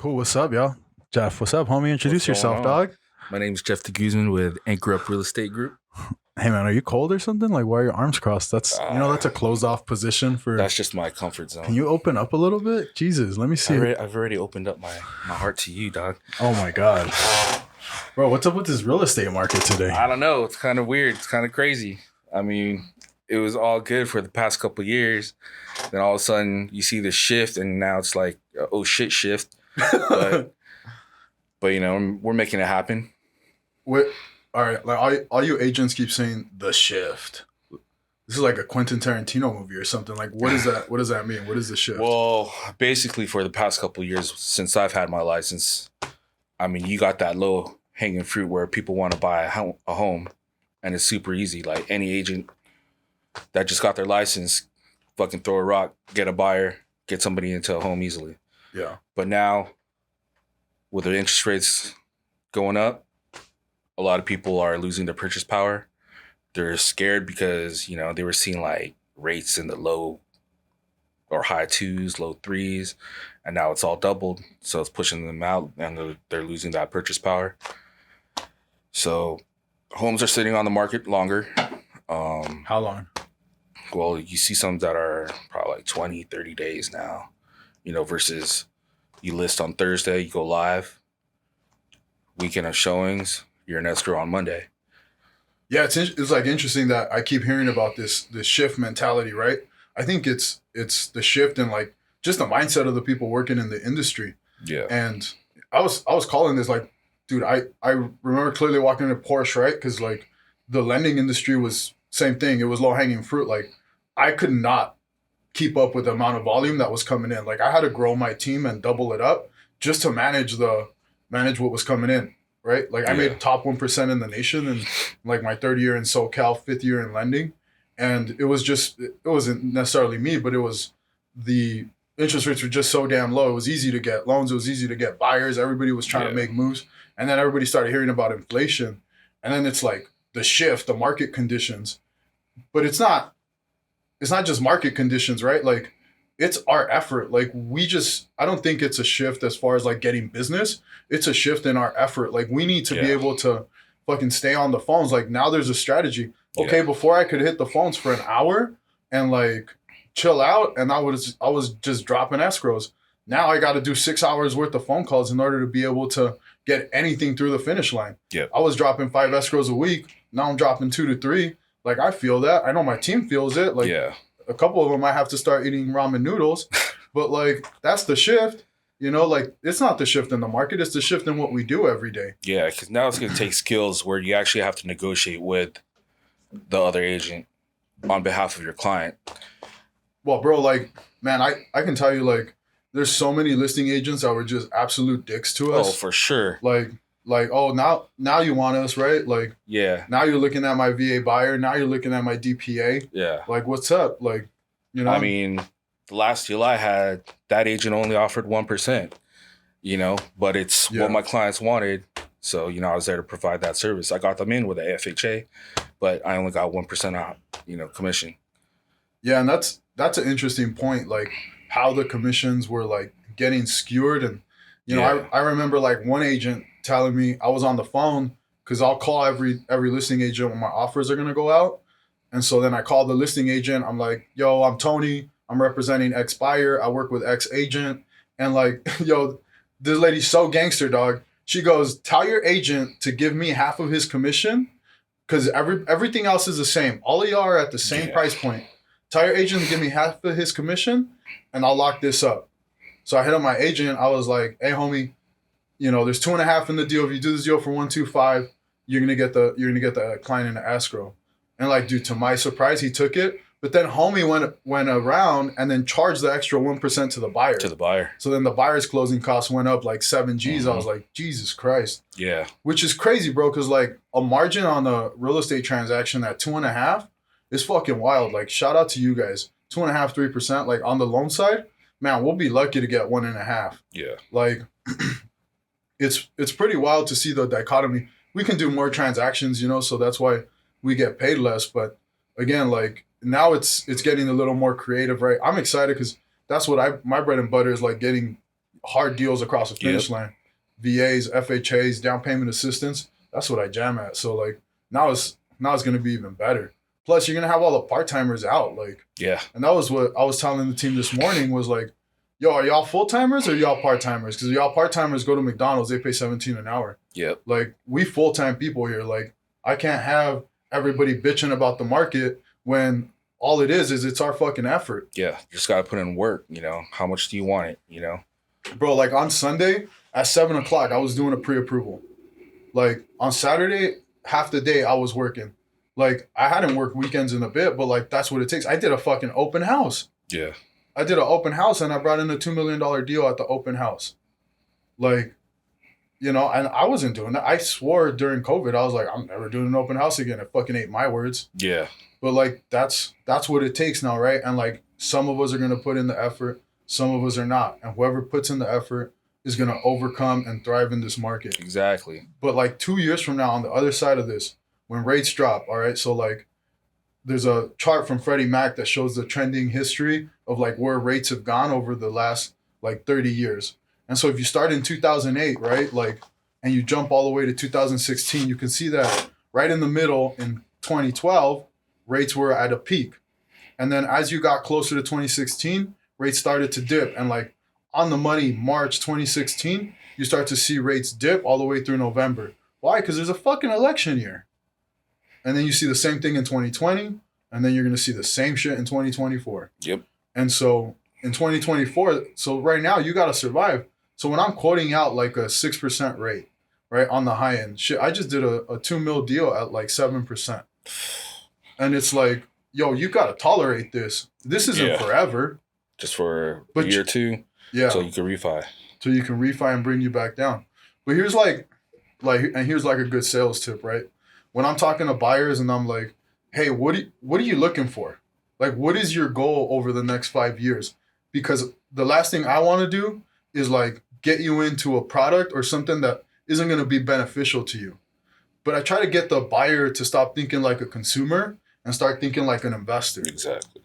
Cool. What's up, y'all? Jeff, what's up, homie? Introduce What's going yourself, on? dog. My name is Jeff Deguzman with Anchor Up Real Estate Group. Hey, man, are you cold or something? Like, why are your arms crossed? That's a closed off position for. That's just my comfort Can zone. you open up a little bit? Jesus, let me see. I've already opened up my heart to you, dog. Oh my God, bro, what's up with this real estate market today? I don't know. It's kind of weird. It's kind of crazy. I mean, it was all good for the past couple of years. Then all of a sudden you see the shift and now it's like, oh shit shift. But you know, we're making it happen. What? All right, like all you agents keep saying the shift. This is like a Quentin Tarantino movie or something. Like, what is that? What does that mean? What is the shift? Well, basically for the past couple of years since I've had my license, I mean, you got that low hanging fruit where people want to buy a home and it's super easy. Like any agent that just got their license, fucking throw a rock, get a buyer, get somebody into a home easily. Yeah. But now with the interest rates going up, a lot of people are losing their purchase power. They're scared because, you know, they were seeing like rates in the low or high twos, low threes, and now it's all doubled. So it's pushing them out and they're losing that purchase power. So homes are sitting on the market longer. How long? Well, you see some that are probably like 20, 30 days now, you know, versus you list on Thursday, you go live, weekend of showings, you're in escrow on Monday. Yeah, it's like interesting that I keep hearing about this shift mentality, right? I think it's the shift in like just the mindset of the people working in the industry. Yeah. And I was calling this like, dude, I remember clearly walking into Porsche, right? Because like the lending industry was same thing. It was low hanging fruit. Like I could not keep up with the amount of volume that was coming in. Like I had to grow my team and double it up just to manage what was coming in. Right? Like I made top 1% in the nation in like my third year in SoCal, fifth year in lending. And it wasn't necessarily me, but it was the interest rates were just so damn low. It was easy to get loans. It was easy to get buyers. Everybody was trying to make moves. And then everybody started hearing about inflation. And then it's like the shift, the market conditions. But it's not just market conditions, right? Like it's our effort. Like I don't think it's a shift as far as like getting business. It's a shift in our effort. Like we need to be able to fucking stay on the phones. Like now there's a strategy. Okay, before I could hit the phones for an hour and like chill out and I was just dropping escrows. Now I got to do 6 hours worth of phone calls in order to be able to get anything through the finish line. Yeah. I was dropping 5 escrows a week. Now I'm dropping 2 to 3. Like I feel that. I know my team feels it. Like a couple of them might have to start eating ramen noodles, but like that's the shift, you know, like it's not the shift in the market. It's the shift in what we do every day. Yeah. Because now it's going to take skills where you actually have to negotiate with the other agent on behalf of your client. Well, bro, like, man, I can tell you like there's so many listing agents that were just absolute dicks to us. Oh, for sure. Like, oh, now you want us, right? Like, yeah. Now you're looking at my VA buyer. Now you're looking at my DPA. Yeah. Like, what's up? Like, you know. I mean, the last deal I had, that agent only offered 1%, you know, but it's what my clients wanted. So, you know, I was there to provide that service. I got them in with a FHA, but I only got 1% out, you know, commission. Yeah, and that's an interesting point, like how the commissions were like getting skewered. And, you know, I remember like one agent telling me, I was on the phone because I'll call every listing agent when my offers are going to go out. And so then I called the listing agent. I'm like, yo, I'm Tony. I'm representing X buyer. I work with X agent. And like, yo, this lady's so gangster, dog. She goes, tell your agent to give me half of his commission because everything else is the same. All of y'all are at the same price point. Tell your agent to give me half of his commission and I'll lock this up. So I hit up my agent. I was like, hey, homie, you know, there's 2.5 in the deal. If you do this deal for 125, you're gonna get the client in the escrow. And like, dude, to my surprise, he took it. But then homie went around and then charged the extra 1% to the buyer. To the buyer. So then the buyer's closing costs went up like 7 G's. I was like, Jesus Christ. Yeah. Which is crazy, bro, because like a margin on a real estate transaction at 2.5 is fucking wild. Like, shout out to you guys. 2.5, 3%. Like on the loan side, man, we'll be lucky to get 1.5. Yeah. Like it's pretty wild to see the dichotomy. We can do more transactions, you know, so that's why we get paid less. But again, like now it's getting a little more creative, right? I'm excited because that's what my bread and butter is like getting hard deals across the finish line. VAs, FHAs, down payment assistance. That's what I jam at. So like now it's gonna be even better. Plus you're gonna have all the part-timers out. Like and that was what I was telling the team this morning was like, yo, are y'all full-timers or y'all part-timers? Because y'all part-timers go to McDonald's, they pay $17 an hour. Like we full-time people here. Like I can't have everybody bitching about the market when all it is it's our fucking effort. Yeah, just gotta put in work, you know. How much do you want it, you know? Bro, like on Sunday at 7 o'clock, I was doing a pre-approval. Like on Saturday, half the day I was working. Like I hadn't worked weekends in a bit, but like that's what it takes. I did a fucking open house. Yeah. I did an open house and I brought in a $2 million deal at the open house. Like, you know, and I wasn't doing that. I swore during COVID, I was like, I'm never doing an open house again. I fucking ate my words. Yeah. But like that's what it takes now, right? And like some of us are gonna put in the effort, some of us are not. And whoever puts in the effort is gonna overcome and thrive in this market. Exactly. But like 2 years from now, on the other side of this, when rates drop, all right, so like there's a chart from Freddie Mac that shows the trending history of like where rates have gone over the last like 30 years. And so if you start in 2008, right, like, and you jump all the way to 2016, you can see that right in the middle in 2012, rates were at a peak. And then as you got closer to 2016, rates started to dip. And like on the money, March 2016, you start to see rates dip all the way through November. Why? Because there's a fucking election year. And then you see the same thing in 2020, and then you're going to see the same shit in 2024. Yep. And so in 2024, so right now you got to survive. So when I'm quoting out like a 6% rate, right, on the high end, shit, I just did a 2 mil deal at like 7%. And it's like, yo, you got to tolerate this. This isn't forever. Just for a year or two. Yeah. So you can refi. So you can refi and bring you back down. But here's and here's like a good sales tip, right? When I'm talking to buyers and I'm like, hey, what are you looking for? Like, what is your goal over the next 5 years? Because the last thing I want to do is like get you into a product or something that isn't going to be beneficial to you. But I try to get the buyer to stop thinking like a consumer and start thinking like an investor. Exactly.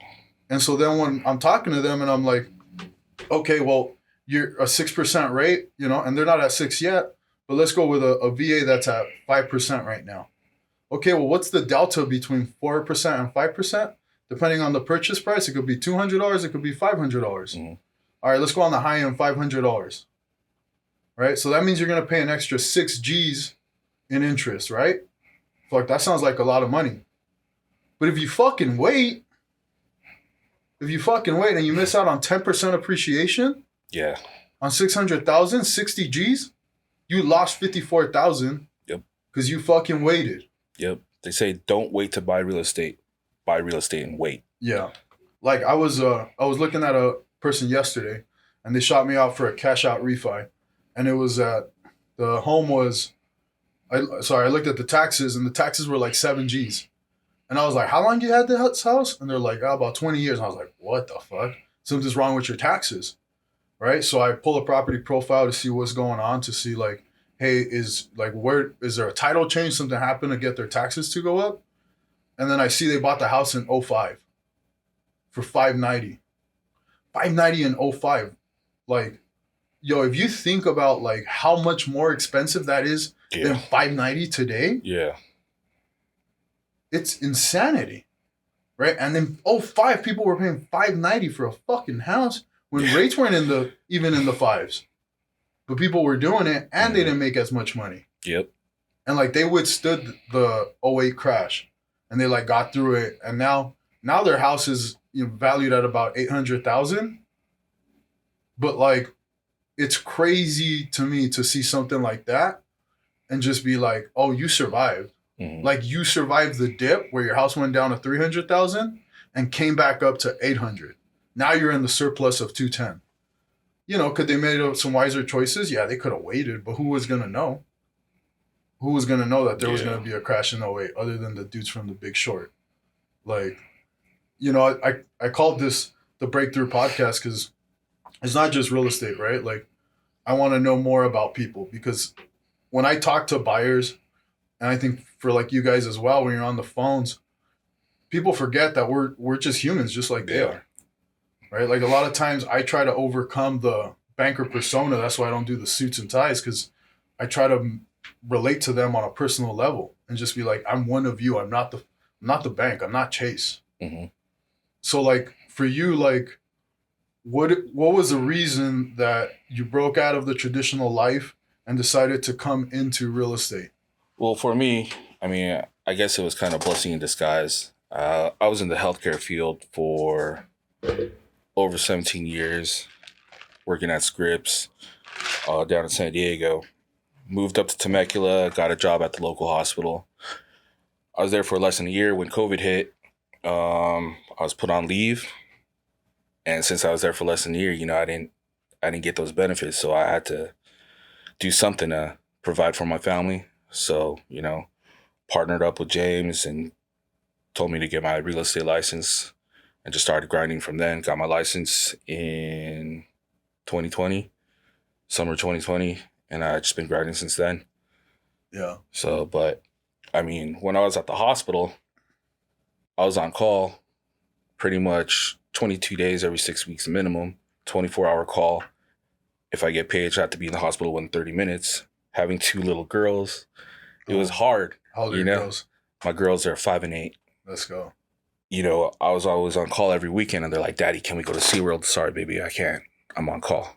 And so then when I'm talking to them and I'm like, okay, well, you're a 6% rate, you know, and they're not at 6 yet, but let's go with a VA that's at 5% right now. Okay, well, what's the delta between 4% and 5%? Depending on the purchase price, it could be $200, it could be $500. Mm-hmm. All right, let's go on the high end, $500. Right? So that means you're going to pay an extra 6 G's in interest, right? Fuck, that sounds like a lot of money. But if you fucking wait and you miss out on 10% appreciation, on 600,000, 60 G's, you lost 54,000. Yep. Because you fucking waited. Yep. They say don't wait to buy real estate. Buy real estate and wait. Yeah. Like I was looking at a person yesterday and they shot me out for a cash out refi. And it was the home was I looked at the taxes and the taxes were like 7 G's. And I was like, how long you had this house? And they're like, about 20 years. And I was like, what the fuck? Something's wrong with your taxes. Right? So I pull a property profile to see what's going on, to see like, hey, is there a title change? Something happened to get their taxes to go up? And then I see they bought the house in 05 for $590. $590 in 05. Like, yo, if you think about like how much more expensive that is than $590 today, it's insanity. Right? And then 05, people were paying $590 for a fucking house when rates weren't even in the fives. But people were doing it and they didn't make as much money. Yep. And like they withstood the 08 crash and they like got through it. And now their house is valued at about 800,000. But like, it's crazy to me to see something like that and just be like, oh, you survived. Mm-hmm. Like you survived the dip where your house went down to 300,000 and came back up to 800. Now you're in the surplus of 210. Could they made some wiser choices? Yeah, they could have waited, but who was going to know? Who was going to know that there was going to be a crash in 08 other than the dudes from The Big Short? Like, I called this the Breakthrough Podcast because it's not just real estate, right? Like, I want to know more about people because when I talk to buyers, and I think for like you guys as well, when you're on the phones, people forget that we're just humans, just like they are. Right? Like a lot of times I try to overcome the banker persona. That's why I don't do the suits and ties, because I try to relate to them on a personal level and just be like, I'm one of you. I'm not the bank. I'm not Chase. Mm-hmm. So like for you, like what was the reason that you broke out of the traditional life and decided to come into real estate? Well, for me, I mean, I guess it was kind of blessing in disguise. I was in the healthcare field for over 17 years, working at Scripps down in San Diego. Moved up to Temecula, got a job at the local hospital. I was there for less than a year when COVID hit. I was put on leave, and since I was there for less than a year, I didn't get those benefits, so I had to do something to provide for my family. So, partnered up with James and told me to get my real estate license and just started grinding from then. Got my license in 2020, summer 2020, and I've just been grinding since then. Yeah. So, but I mean, when I was at the hospital, I was on call pretty much 22 days every 6 weeks minimum, 24-hour call. If I get paid, I have to be in the hospital within 30 minutes. Having 2 little girls, it was hard. How old are your girls? My girls are 5 and 8. Let's go. I was always on call every weekend, and they're like, Daddy, can we go to SeaWorld? Sorry, baby, I can't. I'm on call.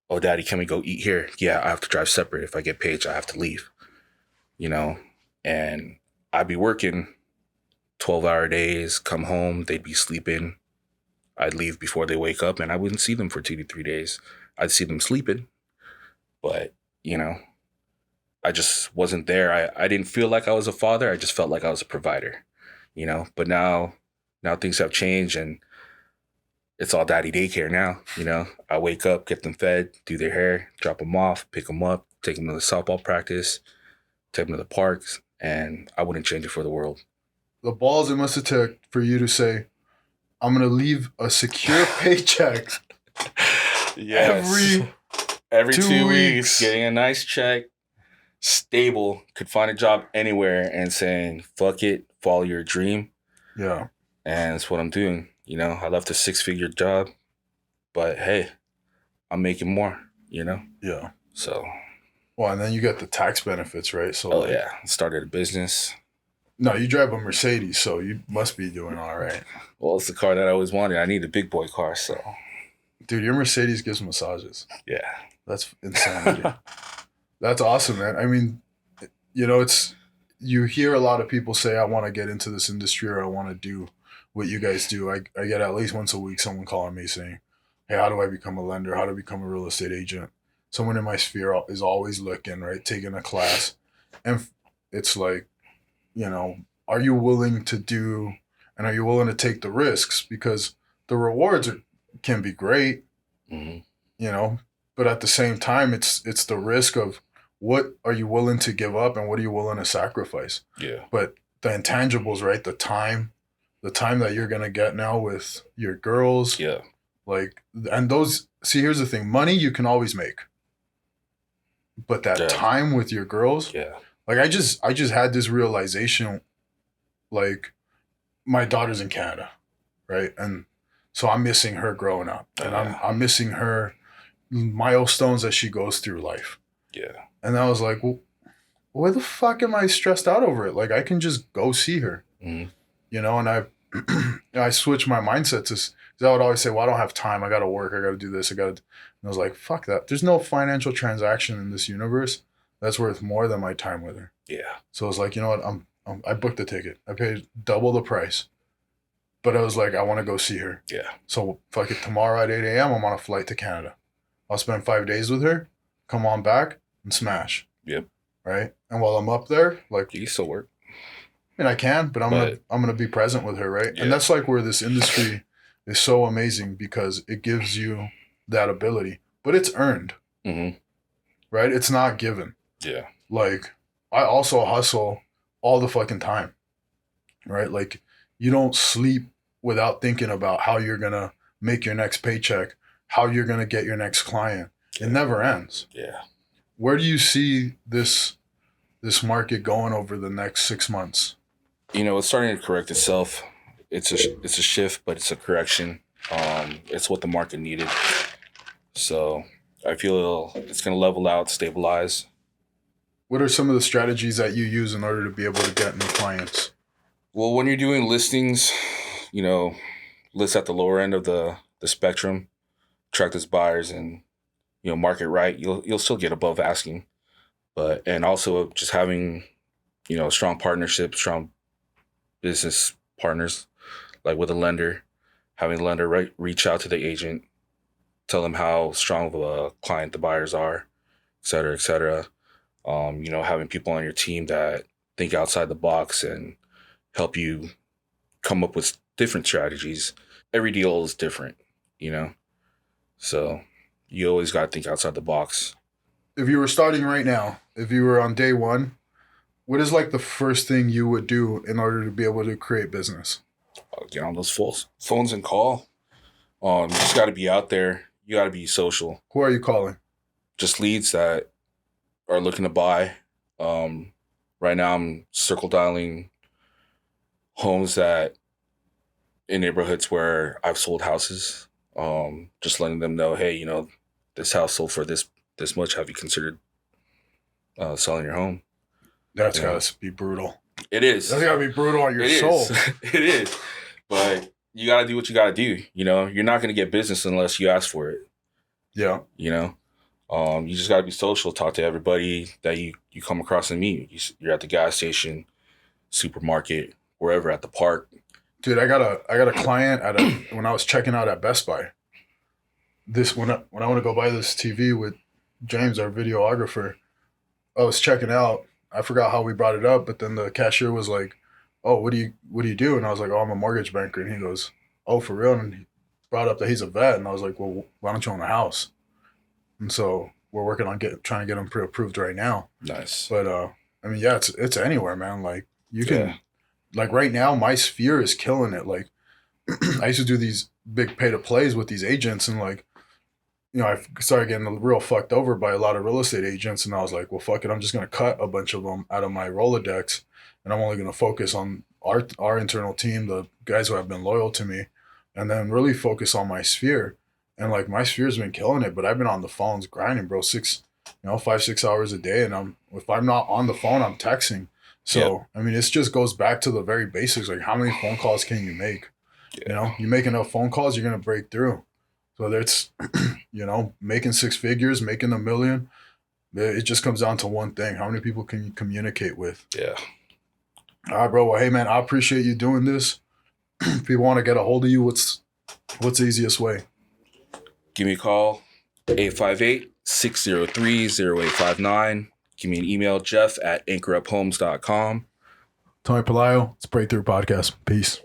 Oh, Daddy, can we go eat here? Yeah, I have to drive separate. If I get paid, I have to leave. And I'd be working 12-hour days, come home, they'd be sleeping. I'd leave before they wake up, and I wouldn't see them for 2 to 3 days. I'd see them sleeping, but, I just wasn't there. I didn't feel like I was a father. I just felt like I was a provider, But now things have changed, and it's all daddy daycare now, I wake up, get them fed, do their hair, drop them off, pick them up, take them to the softball practice, take them to the parks, and I wouldn't change it for the world. The balls it must have took for you to say, I'm going to leave a secure paycheck Yes. Every 2 weeks, getting a nice check, stable, could find a job anywhere, and saying, fuck it, follow your dream. Yeah. And that's what I'm doing. I left a 6-figure job, but hey, I'm making more, Yeah. So. Well, and then you get the tax benefits, right? So. Yeah. Started a business. No, you drive a Mercedes, so you must be doing all right. Well, it's the car that I always wanted. I need a big boy car, so. Dude, your Mercedes gives massages. Yeah. That's insanity. That's awesome, man. I mean, you hear a lot of people say, I want to get into this industry, or I want to do what you guys do. I get at least once a week someone calling me saying, hey, how do I become a lender? How do I become a real estate agent? Someone in my sphere is always looking, right? Taking a class. And it's like, are you willing to do, and are you willing to take the risks? Because the rewards can be great, but at the same time, it's the risk of what are you willing to give up and what are you willing to sacrifice? Yeah. But the intangibles, right? The time that you're going to get now with your girls. Yeah. And those, see, here's the thing, money you can always make. But that time with your girls. Yeah. I just had this realization, my daughter's in Canada, right? And so I'm missing her growing up, and I'm missing her milestones as she goes through life. Yeah. And I was like, well, why the fuck am I stressed out over it? I can just go see her, and I switched my mindset to, because I would always say, well, I don't have time. I got to work. I got to do this. And I was like, fuck that. There's no financial transaction in this universe that's worth more than my time with her. Yeah. So I was like, you know what? I booked the ticket. I paid double the price. But I was like, I want to go see her. Yeah. So fuck it. Tomorrow at 8 a.m., I'm on a flight to Canada. I'll spend 5 days with her, come on back, and smash. Yep. Right? And while I'm up there, you can still work. I mean, I can, but I'm gonna be present with her, right? Yeah. And that's where this industry is so amazing, because it gives you that ability, but it's earned. Mm-hmm. Right? It's not given. Yeah. I also hustle all the fucking time, right? You don't sleep without thinking about how you're going to make your next paycheck, how you're going to get your next client. Yeah. It never ends. Yeah. Where do you see this market going over the next 6 months? It's starting to correct itself. It's a shift, but it's a correction. It's what the market needed. So I feel it's going to level out, stabilize. What are some of the strategies that you use in order to be able to get new clients? Well, when you're doing listings, list at the lower end of the spectrum, attract those buyers and, market right, you'll still get above asking. And also just having, strong partnerships, strong business partners, like with a lender, having the lender reach out to the agent, tell them how strong of a client the buyers are, et cetera, et cetera. Having people on your team that think outside the box and help you come up with different strategies. Every deal is different, so you always got to think outside the box. If you were starting right now, if you were on day one, what is like the first thing you would do in order to be able to create business? Get on those phones and call. You just got to be out there. You got to be social. Who are you calling? Just leads that are looking to buy. Right now I'm circle dialing homes that in neighborhoods where I've sold houses. Just letting them know, hey, this house sold for this much. Have you considered selling your home? That's gotta be brutal. It is. That's gotta be brutal on your soul. It is. But you gotta do what you gotta do. You're not gonna get business unless you ask for it. Yeah. You just gotta be social, talk to everybody that you come across and meet. You're at the gas station, supermarket, wherever, at the park. Dude, I got a client when I was checking out at Best Buy. When I want to go buy this TV with James, our videographer, I was checking out. I forgot how we brought it up, but then the cashier was like, "Oh, what do you do?" And I was like, "Oh, I'm a mortgage banker." And he goes, "Oh, for real?" And he brought up that he's a vet, and I was like, "Well, why don't you own a house?" And so we're working on trying to get him pre-approved right now. Nice. But yeah, it's anywhere, man. Like you can, like right now, my sphere is killing it. Like I used to do these big pay to plays with these agents, and like, I started getting real fucked over by a lot of real estate agents, and I was like, well, fuck it, I'm just gonna cut a bunch of them out of my Rolodex, and I'm only gonna focus on our internal team, the guys who have been loyal to me, and then really focus on my sphere. And like my sphere's been killing it, but I've been on the phones grinding, bro, 5-6 hours a day, and if I'm not on the phone, I'm texting. So I mean, it just goes back to the very basics. Like, how many phone calls can you make? You make enough phone calls, you're gonna break through. So whether it's, making 6 figures, making $1 million, it just comes down to one thing. How many people can you communicate with? Yeah. All right, bro. Well, hey, man, I appreciate you doing this. If people want to get a hold of you, what's the easiest way? Give me a call, 858-603-0859. Give me an email, Jeff@anchoruphomes.com. Tony Pelayo, it's Breakthrough Podcast. Peace.